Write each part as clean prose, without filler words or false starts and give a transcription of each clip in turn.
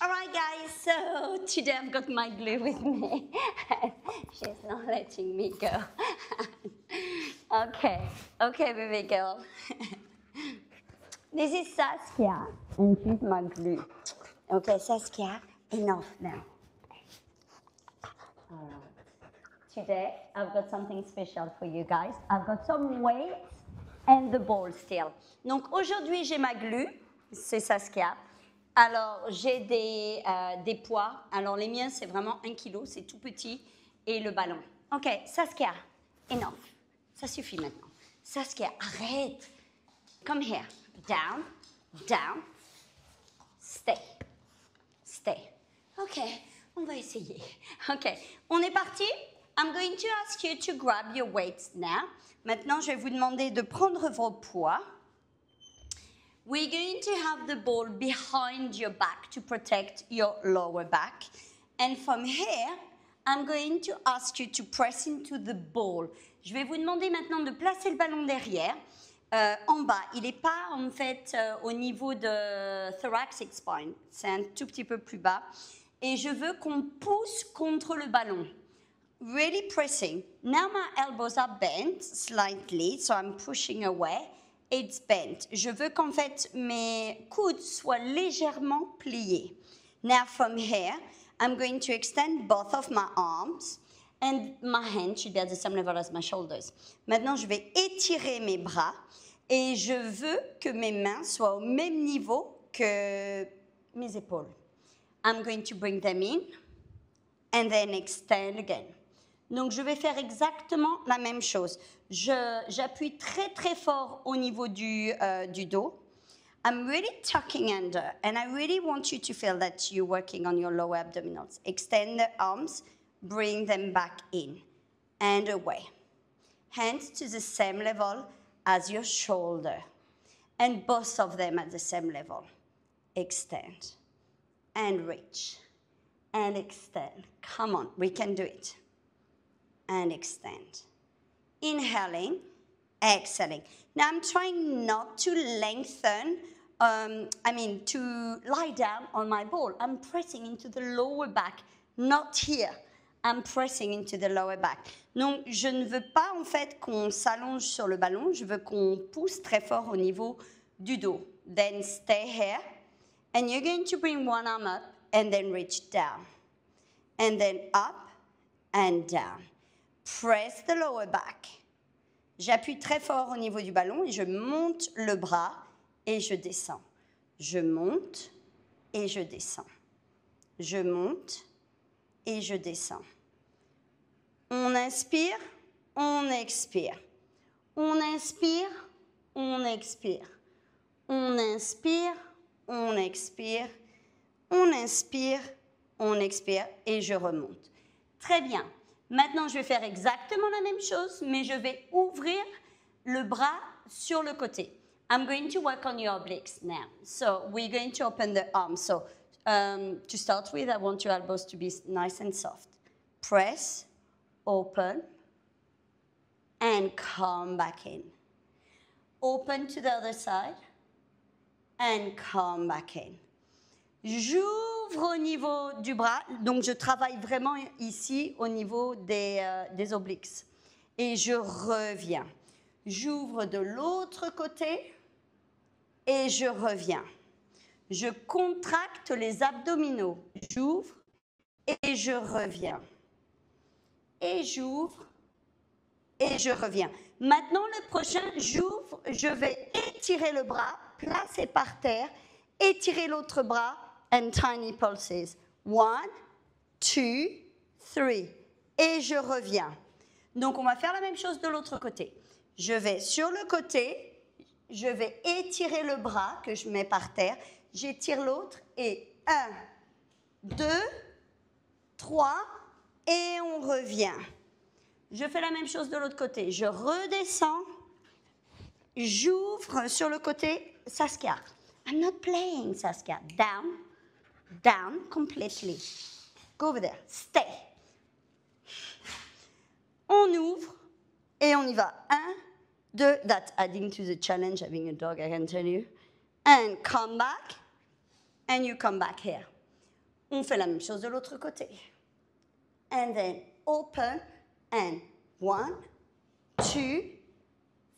All right, guys, so today I've got my glue with me. She's not letting me go. Okay, baby girl. This is Saskia, and she's my glue. Okay, Saskia, enough now. All right. Today I've got something special for you guys. I've got some weights and the ball still. Donc aujourd'hui j'ai ma glue, c'est Saskia. Alors, j'ai des poids. Alors, les miens, c'est vraiment 1 kg, c'est tout petit. Et le ballon. OK, Saskia, enough. Ça suffit maintenant. Saskia, arrête. Come here. Down, down. Stay. Stay. OK, on va essayer. OK, on est parti. I'm going to ask you to grab your weights now. Maintenant, je vais vous demander de prendre vos poids. We're going to have the ball behind your back to protect your lower back. And from here, I'm going to ask you to press into the ball. Je vais vous demander maintenant de placer le ballon derrière, en bas. Il n'est pas en fait au niveau de thoracic spine. C'est un tout petit peu plus bas. Et je veux qu'on pousse contre le ballon. Really pressing. Now my elbows are bent slightly, so I'm pushing away. It's bent. Je veux qu'en fait mes coudes soient légèrement pliés. Now from here, I'm going to extend both of my arms and my hands should be at the same level as my shoulders. Maintenant, je vais étirer mes bras et je veux que mes mains soient au même niveau que mes épaules. I'm going to bring them in and then extend again. Donc, je vais faire exactement la même chose. J'appuie très, très fort au niveau du dos. I'm really tucking under, and I really want you to feel that you're working on your lower abdominals. Extend the arms, bring them back in and away. Hands to the same level as your shoulder, and both of them at the same level. Extend and reach and extend. Come on, we can do it. And extend. Inhaling, exhaling. Now I'm trying not to lengthen, to lie down on my ball. I'm pressing into the lower back, not here. I'm pressing into the lower back. Donc, je ne veux pas en fait qu'on s'allonge sur le ballon, je veux qu'on pousse très fort au niveau du dos. Then stay here, and you're going to bring one arm up, and then reach down. And then up and down. Press the lower back. J'appuie très fort au niveau du ballon et je monte le bras et je descends. Je monte et je descends. Je monte et je descends. On inspire, on expire. On inspire, on expire. On inspire, on expire. On inspire, on expire et je remonte. Très bien. Maintenant, je vais faire exactement la même chose, mais je vais ouvrir le bras sur le côté. I'm going to work on your obliques now. So we're going to open the arms. So to start with, I want your elbows to be nice and soft. Press, open, and come back in. Open to the other side, and come back in. J'ouvre au niveau du bras, donc je travaille vraiment ici au niveau des obliques. Et je reviens. J'ouvre de l'autre côté et je reviens. Je contracte les abdominaux. J'ouvre et je reviens. Et j'ouvre et je reviens. Maintenant, le prochain, j'ouvre, je vais étirer le bras, placer par terre, étirer l'autre bras, and tiny pulses. 1, 2, 3. Et je reviens. Donc, on va faire la même chose de l'autre côté. Je vais sur le côté, je vais étirer le bras que je mets par terre, j'étire l'autre et 1, 2, 3 et on revient. Je fais la même chose de l'autre côté. Je redescends, j'ouvre sur le côté, Saskia. I'm not playing, Saskia. Down, down completely. Go over there. Stay. On ouvre et on y va. 1, 2. That's adding to the challenge having a dog, I can tell you. And come back. And you come back here. On fait la même chose de l'autre côté. And then open, and 1, 2,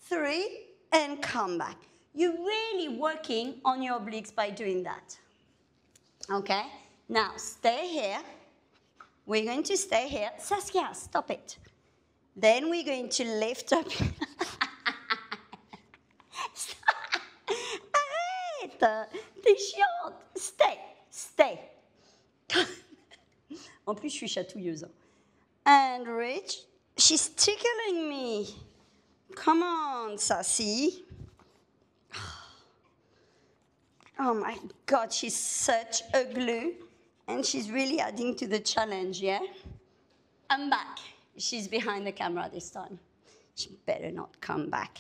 3, and come back. You're really working on your obliques by doing that. Okay? Now, stay here. We're going to stay here. Saskia, stop it. Then we're going to lift up. Arrête! T'es chiante. Stay. En plus, je suis chatouilleuse. And reach. She's tickling me. Come on, Sassy. Oh my God, she's such a glue. And she's really adding to the challenge, yeah? I'm back. She's behind the camera this time. She better not come back.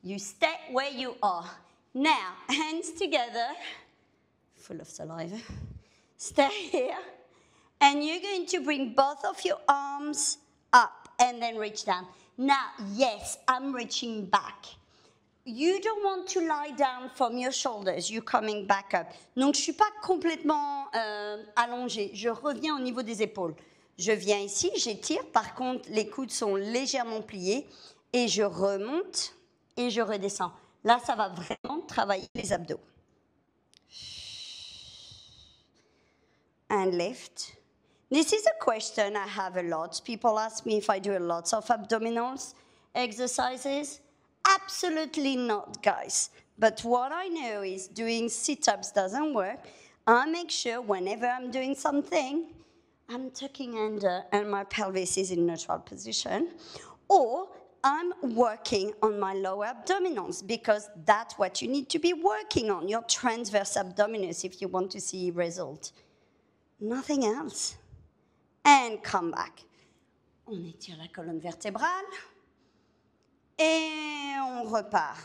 You stay where you are. Now, hands together. Full of saliva. Stay here. And you're going to bring both of your arms up and then reach down. Now, yes, I'm reaching back. You don't want to lie down from your shoulders. You're coming back up. Donc, je ne suis pas complètement allongée. Je reviens au niveau des épaules. Je viens ici, j'étire. Par contre, les coudes sont légèrement pliés. Et je remonte et je redescends. Là, ça va vraiment travailler les abdos. And lift. This is a question I have a lot. People ask me if I do a lot of abdominals exercises. Absolutely not, guys. But what I know is doing sit-ups doesn't work. I make sure whenever I'm doing something, I'm tucking under and my pelvis is in neutral position. Or I'm working on my lower abdominals because that's what you need to be working on, your transverse abdominals if you want to see result. Nothing else. And come back. On étire la colonne vertébrale. Et on repart.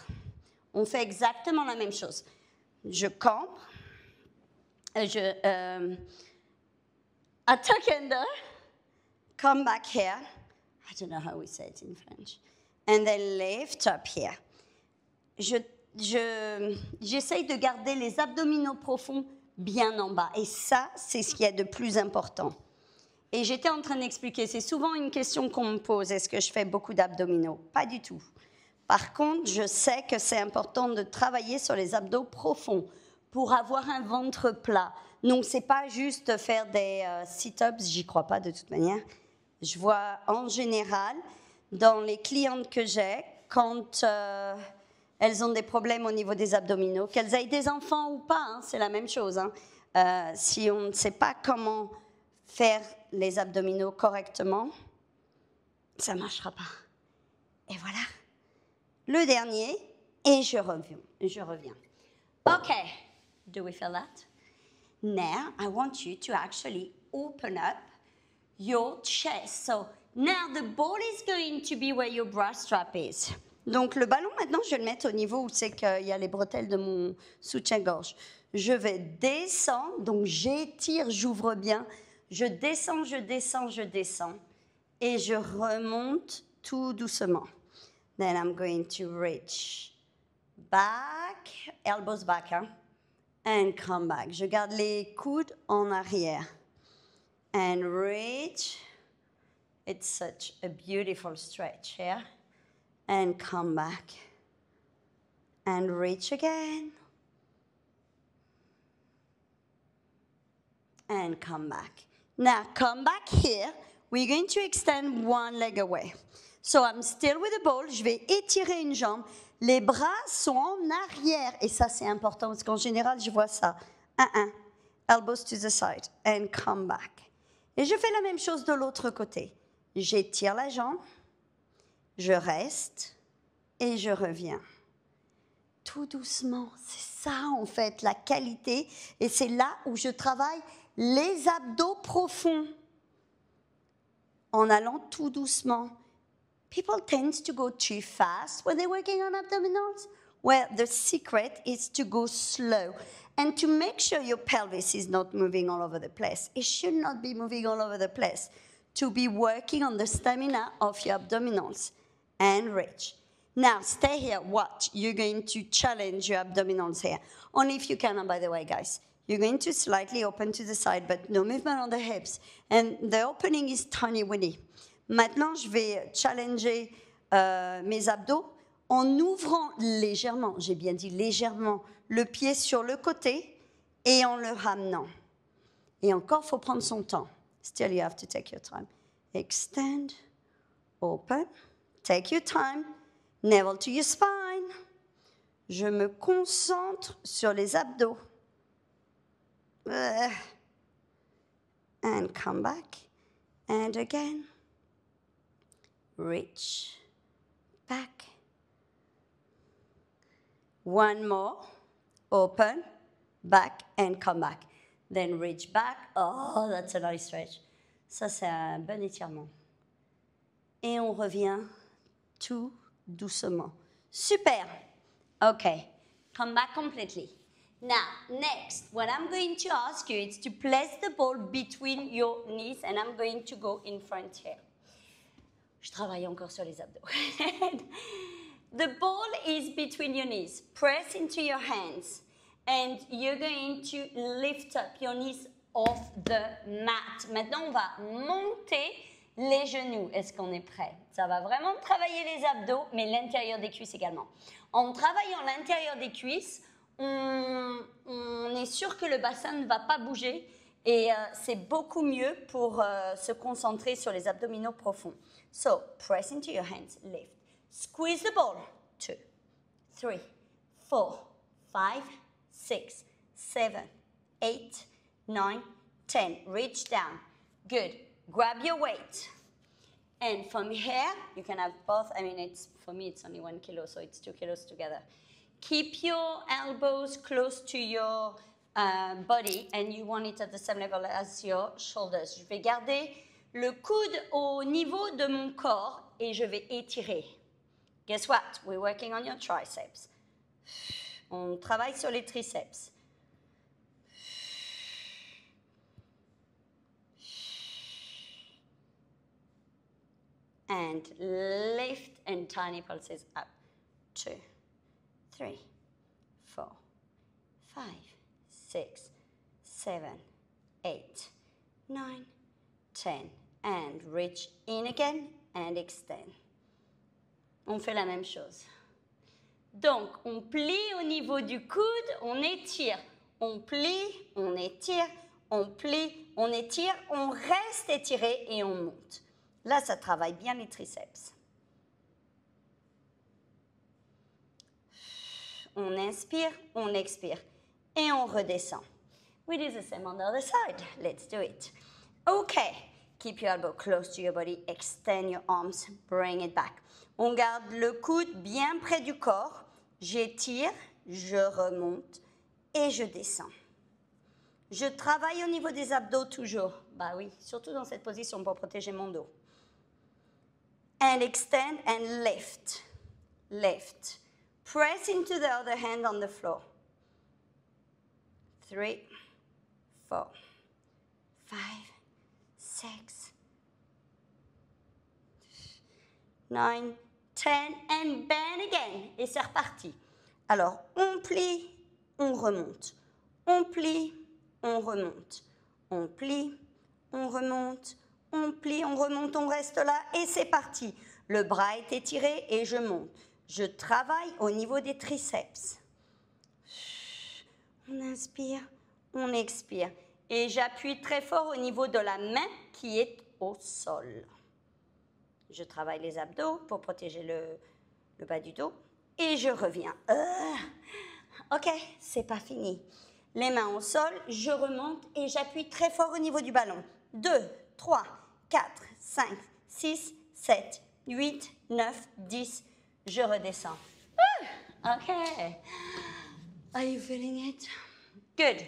On fait exactement la même chose. Je campe. Je tuck under. Come back here. I don't know how we say it in French. And then lift up here. J'essaye de garder les abdominaux profonds bien en bas. Et ça, c'est ce qu'il y a de plus important. Et j'étais en train d'expliquer, c'est souvent une question qu'on me pose, est-ce que je fais beaucoup d'abdominaux? Pas du tout. Par contre, je sais que c'est important de travailler sur les abdos profonds pour avoir un ventre plat. Donc, ce n'est pas juste faire des sit-ups, j'y crois pas de toute manière. Je vois en général, dans les clientes que j'ai, quand elles ont des problèmes au niveau des abdominaux, qu'elles aient des enfants ou pas, hein, c'est la même chose. Hein. Si on ne sait pas comment faire les abdominaux correctement, ça ne marchera pas. Et voilà. Le dernier, et je reviens. Okay, do we feel that? Now, I want you to actually open up your chest. So, now the ball is going to be where your bra strap is. Donc, le ballon, maintenant, je vais le mettre au niveau où c'est qu'il y a les bretelles de mon soutien-gorge. Je vais descendre, donc j'étire, j'ouvre bien. Je descends, et je remonte tout doucement. Then I'm going to reach back, elbows back, hein, and come back. Je garde les coudes en arrière. And reach. It's such a beautiful stretch here. And come back. And reach again. And come back. Now, come back here. We're going to extend one leg away. So, I'm still with the ball. Je vais étirer une jambe. Les bras sont en arrière. Et ça, c'est important parce qu'en général, je vois ça. Elbows to the side. And come back. Et je fais la même chose de l'autre côté. J'étire la jambe. Je reste. Et je reviens. Tout doucement. C'est ça, en fait, la qualité. Et c'est là où je travaille les abdos profonds, en allant tout doucement. People tend to go too fast when they're working on abdominals. Well, the secret is to go slow and to make sure your pelvis is not moving all over the place. It should not be moving all over the place. To be working on the stamina of your abdominals and reach. Now, stay here. Watch. You're going to challenge your abdominals here. Only if you can, and by the way, guys. You're going to slightly open to the side, but no movement on the hips. And the opening is tiny-weeny. Maintenant, je vais challenger mes abdos en ouvrant légèrement, j'ai bien dit légèrement, le pied sur le côté et en le ramenant. Et encore, il faut prendre son temps. Still, you have to take your time. Extend, open, take your time, navel to your spine. Je me concentre sur les abdos. And come back. And again. Reach back. One more. Open, back, and come back. Then reach back. Oh, that's a nice stretch. Ça, c'est un bon étirement. Et on revient tout doucement. Super. Okay. Come back completely. Now, next, what I'm going to ask you is to place the ball between your knees, and I'm going to go in front here. Je travaille encore sur les abdos. The ball is between your knees. Press into your hands, and you're going to lift up your knees off the mat. Maintenant, on va monter les genoux. Est-ce qu'on est prêt? Ça va vraiment travailler les abdos, mais l'intérieur des cuisses également. En travaillant l'intérieur des cuisses, on est sûr que le bassin ne va pas bouger et c'est beaucoup mieux pour se concentrer sur les abdominaux profonds. So, press into your hands, lift. Squeeze the ball. 2, 3, 4, 5, 6, 7, 8, 9, 10. Reach down. Good. Grab your weight. And from here, you can have both. I mean, for me, it's only 1 kilo, so it's 2 kilos together. Keep your elbows close to your body, and you want it at the same level as your shoulders. Je vais garder le coude au niveau de mon corps et je vais étirer. Guess what? We're working on your triceps. On travaille sur les triceps. And lift and tiny pulses up. 2, 3, 4, 5, 6, 7, 8, 9, 10. And reach in again and extend. On fait la même chose. Donc, on plie au niveau du coude, on étire. On plie, on étire, on plie, on étire, on reste étiré et on monte. Là, ça travaille bien les triceps. On inspire, on expire et on redescend. We do the same on the other side. Let's do it. Okay. Keep your elbow close to your body. Extend your arms. Bring it back. On garde le coude bien près du corps. J'étire, je remonte et je descends. Je travaille au niveau des abdos toujours. Bah oui, surtout dans cette position pour protéger mon dos. And extend and lift. Lift. Press into the other hand on the floor. 3, 4, 5, 6, 9, 10, and bend again. Et c'est reparti. Alors, on plie, on remonte. On plie, on remonte. On plie, on remonte. On plie, on remonte, on reste là et c'est parti. Le bras est étiré et je monte. Je travaille au niveau des triceps. On inspire, on expire. Et j'appuie très fort au niveau de la main qui est au sol. Je travaille les abdos pour protéger le bas du dos. Et je reviens. Ok, c'est pas fini. Les mains au sol, je remonte et j'appuie très fort au niveau du ballon. 2, 3, 4, 5, 6, 7, 8, 9, 10. Je redescends. Ok. Are you feeling it? Good.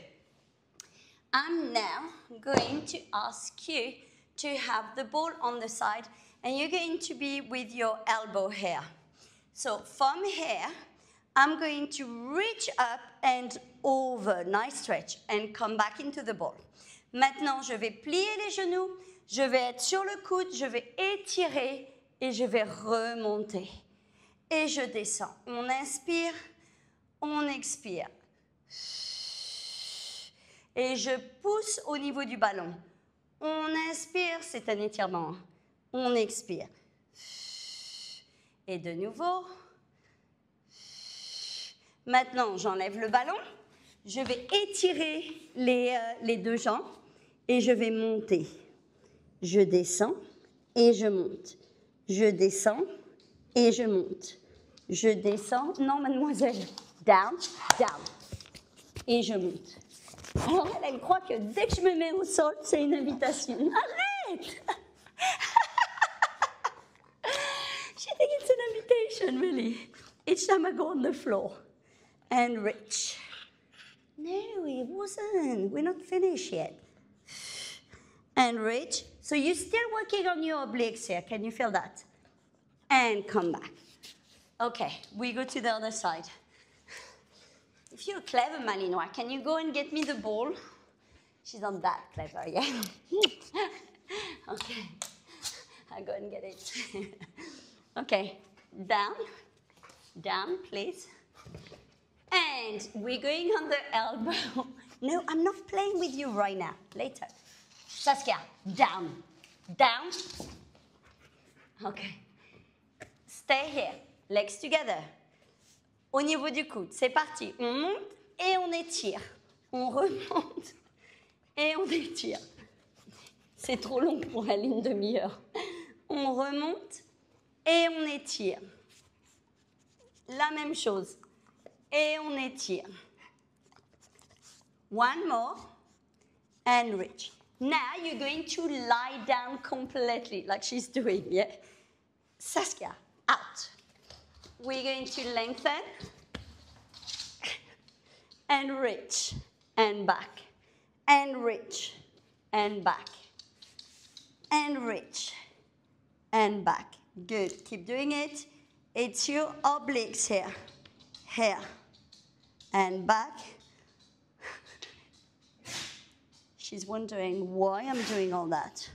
I'm now going to ask you to have the ball on the side and you're going to be with your elbow here. So from here, I'm going to reach up and over, nice stretch, and come back into the ball. Maintenant, je vais plier les genoux, je vais être sur le coude, je vais étirer et je vais remonter. Et je descends. On inspire, on expire. et je pousse au niveau du ballon. On inspire, c'est un étirement. On expire. Et de nouveau. Maintenant, j'enlève le ballon. Je vais étirer les deux jambes et je vais monter. Je descends et je monte. Je descends et je monte. Je descends. Non, mademoiselle. Down, down. Et je monte. Alors elle croit que dès que je me mets au sol, c'est une invitation. Arrête! She thinks it's an invitation, really. Each time I go on the floor. And reach. No, it wasn't. We're not finished yet. And reach. So you're still working on your obliques here. Can you feel that? And come back. Okay, we go to the other side. If you're clever, Malinois, can you go and get me the ball? She's not that clever, yeah? Okay, I'll go and get it. Okay, down, down, please. And we're going on the elbow. No, I'm not playing with you right now, later. Saskia, down, down. Okay, stay here, legs together. Au niveau du coude, c'est parti. On monte et on étire. On remonte et on étire. C'est trop long pour elle, une demi-heure. On remonte et on étire. La même chose. Et on étire. One more. And reach. Now you're going to lie down completely, like she's doing, yeah? Saskia, out. We're going to lengthen and reach and back and reach and back and reach and back. Good. Keep doing it. It's your obliques here. Here and back. She's wondering why I'm doing all that.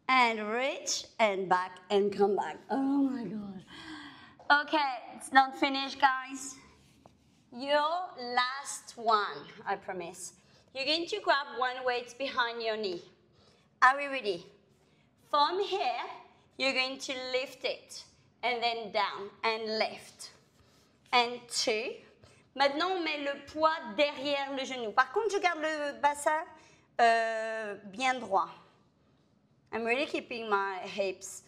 And reach, and back, and come back. Oh my God. Okay, it's not finished, guys. Your last one, I promise. You're going to grab one weight behind your knee. Are we ready? From here, you're going to lift it, and then down, and lift. And two. Maintenant, on met le poids derrière le genou. Par contre, je garde le bassin bien droit. I'm really keeping my hips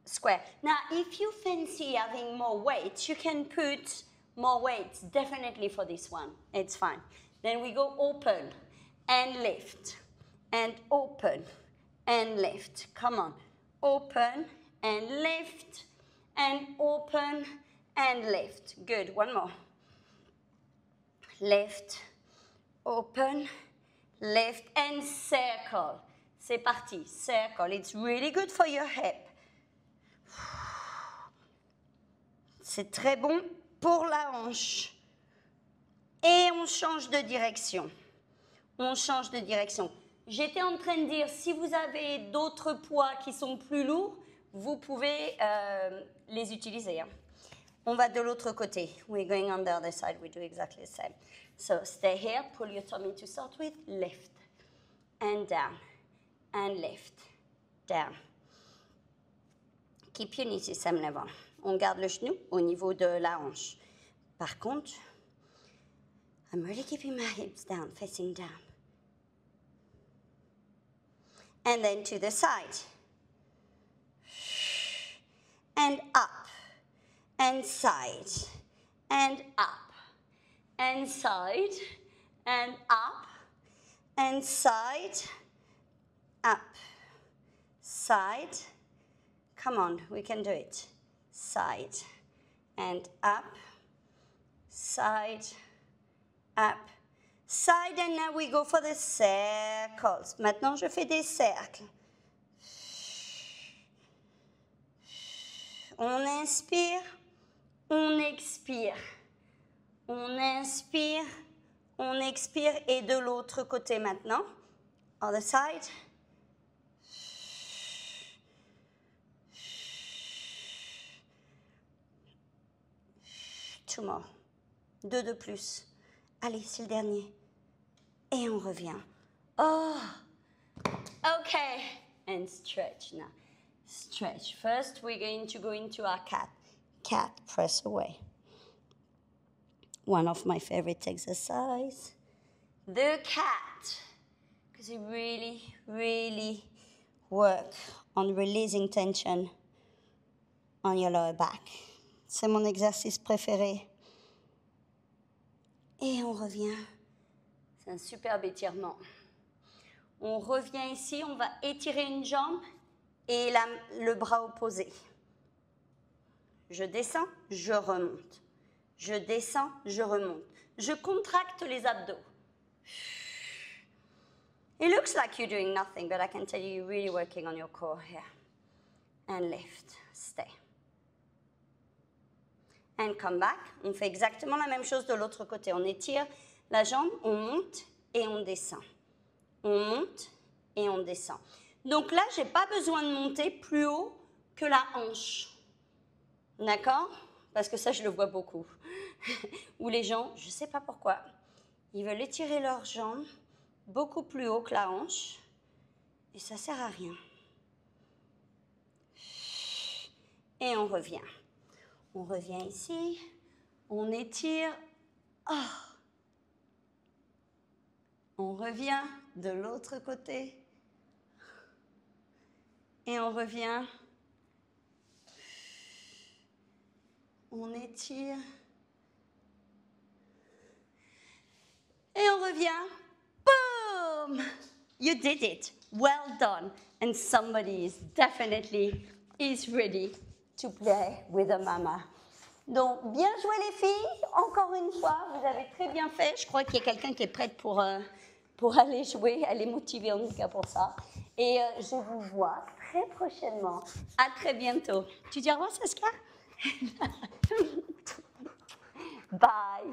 square. Now, if you fancy having more weight, you can put more weight, definitely for this one. It's fine. Then we go open and lift, and open and lift. Come on. Open and lift, and open and lift. Good. One more. Lift, open, lift, and circle. C'est parti, circle. It's really good for your hip. C'est très bon pour la hanche. Et on change de direction. On change de direction. J'étais en train de dire, si vous avez d'autres poids qui sont plus lourds, vous pouvez les utiliser. Hein. On va de l'autre côté. We're going on the other side. We do exactly the same. So stay here. Pull your tummy to start with. Lift and down. And lift, down. Keep your knees system level. On garde le genou au niveau de la hanche. Par contre, I'm really keeping my hips down, facing down. And then to the side. And up. And side. And up. And side. And up. And side. Up, side, come on, we can do it. Side, and up, side, up, side, and now we go for the circles. Maintenant, je fais des cercles. On inspire, on expire. On inspire, on expire, et de l'autre côté maintenant. Other side. Two more. 2 de plus. Allez, c'est le dernier. Et on revient. Oh, okay. And stretch now. Stretch. First, we're going to go into our cat. Cat, press away. One of my favorite exercises. The cat. Because it really, really works on releasing tension on your lower back. C'est mon exercice préféré. Et on revient. C'est un superbe étirement. On revient ici, on va étirer une jambe et le bras opposé. Je descends, je remonte. Je descends, je remonte. Je contracte les abdos. It looks like you're doing nothing, but I can tell you you're really working on your core here. And lift, stay. And come back. On fait exactement la même chose de l'autre côté. On étire la jambe, on monte et on descend. On monte et on descend. Donc là, je n'ai pas besoin de monter plus haut que la hanche. D'accord? Parce que ça, je le vois beaucoup. Où les gens, je ne sais pas pourquoi, ils veulent étirer leurs jambes beaucoup plus haut que la hanche. Et ça ne sert à rien. Et on revient. On revient ici. On étire. Oh. On revient de l'autre côté. Et on revient. On étire. Et on revient. Boom! You did it. Well done. And somebody is definitely ready to play with a mama. Donc, bien joué les filles. Encore une fois, vous avez très bien fait. Je crois qu'il y a quelqu'un qui est prête pour aller jouer. Elle est motivée en tout cas pour ça. Et je vous vois très prochainement. À très bientôt. Tu dis au revoir, Saskia? Bye.